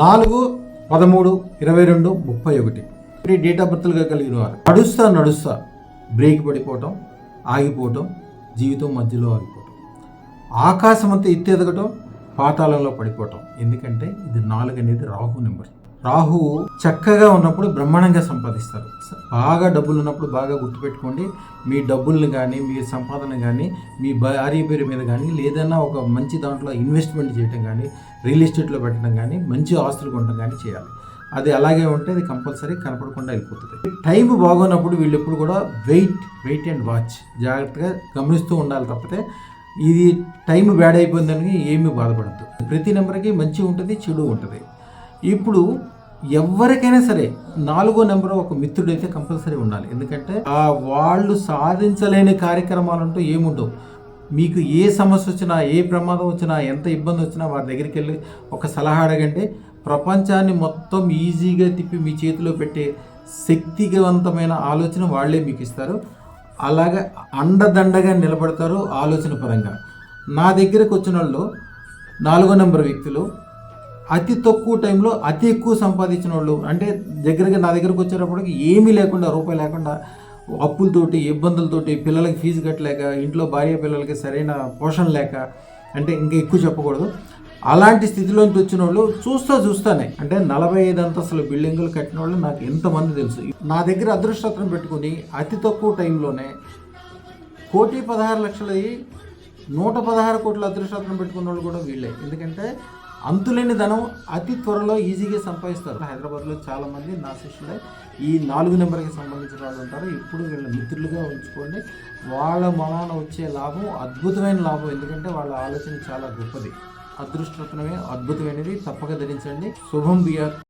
4/13/22/31 date of బర్త్లుగా కలిగిన వారు నడుస్తా బ్రేక్ పడిపోవటం, ఆగిపోవటం, జీవితం మధ్యలో ఆగిపోవటం, ఆకాశం అంతా ఎత్తెదగటం, పాతాళంలో పడిపోవటం. ఎందుకంటే ఇది 4 అనేది రాహు నెంబర్. రాహు చక్కగా ఉన్నప్పుడు బ్రహ్మాండంగా సంపాదిస్తారు. బాగా డబ్బులు ఉన్నప్పుడు బాగా గుర్తుపెట్టుకోండి, మీ డబ్బుల్ని కానీ మీ సంపాదన కానీ మీ భార్య పేరు మీద కానీ లేదన్నా ఒక మంచి దాంట్లో ఇన్వెస్ట్మెంట్ చేయడం కానీ రియల్ ఎస్టేట్లో పెట్టడం కానీ మంచి ఆస్తులు కొనడం కానీ చేయాలి. అది అలాగే ఉంటే అది కంపల్సరీ కనపడకుండా వెళ్ళిపోతుంది. టైం బాగున్నప్పుడు వీళ్ళు ఎప్పుడు కూడా వెయిట్ అండ్ వాచ్ జాగ్రత్తగా గమనిస్తూ ఉండాలి తప్పితే ఇది టైం బ్యాడ్ అయిపోయిందని ఏమీ బాధపడద్దు. ప్రతి నెంబర్కి మంచి ఉంటుంది, చెడు ఉంటుంది. ఇప్పుడు ఎవరికైనా సరే 4వ నెంబర్ ఒక మిత్రుడైతే కంపల్సరీ ఉండాలి. ఎందుకంటే వాళ్ళు సాధించలేని కార్యక్రమాలంటూ ఏముండవు. మీకు ఏ సమస్య వచ్చినా, ఏ ప్రమాదం వచ్చినా, ఎంత ఇబ్బంది వచ్చినా వారి దగ్గరికి వెళ్ళి ఒక సలహా అడగండి. ప్రపంచాన్ని మొత్తం ఈజీగా తిప్పి మీ చేతిలో పెట్టే శక్తివంతమైన ఆలోచన వాళ్ళే మీకు ఇస్తారు. అలాగే అండదండగా నిలబడతారు ఆలోచన పరంగా. నా దగ్గరకు వచ్చిన వాళ్ళు 4వ నెంబర్ వ్యక్తులు అతి తక్కువ టైంలో అతి ఎక్కువ సంపాదించిన వాళ్ళు, అంటే దగ్గరగా నా దగ్గరకు వచ్చేటప్పటికి ఏమీ లేకుండా, రూపాయి లేకుండా, అప్పులతోటి ఇబ్బందులతోటి, పిల్లలకి ఫీజు కట్టలేక, ఇంట్లో భార్య పిల్లలకి సరైన పోషణ లేక, అంటే ఇంకా ఎక్కువ చెప్పకూడదు, అలాంటి స్థితిలోంచి వచ్చిన వాళ్ళు చూస్తానే అంటే 45 అంతస్తుల బిల్డింగులు కట్టిన వాళ్ళు నాకు ఎంతమంది తెలుసు. నా దగ్గర అదృష్టరత్నం పెట్టుకుని అతి తక్కువ టైంలోనే 1,16,00,000 116 కోట్ల అదృష్టరత్నం పెట్టుకున్న వాళ్ళు కూడా వీళ్ళే. ఎందుకంటే అంతులేని ధనం అతి త్వరలో ఈజీగా సంపాదిస్తారు. హైదరాబాద్లో చాలామంది నా శిష్యులే ఈ 4 నెంబర్కి సంబంధించిన వాళ్ళు ఉంటారు. ఇప్పుడు వీళ్ళ మిత్రులుగా ఉంచుకోండి. వాళ్ళ మనాన వచ్చే లాభం అద్భుతమైన లాభం. ఎందుకంటే వాళ్ళ ఆలోచన చాలా గొప్పది. అదృష్టరత్నమే అద్భుతమైనది. తప్పక ధరించండి. శుభం బియర్.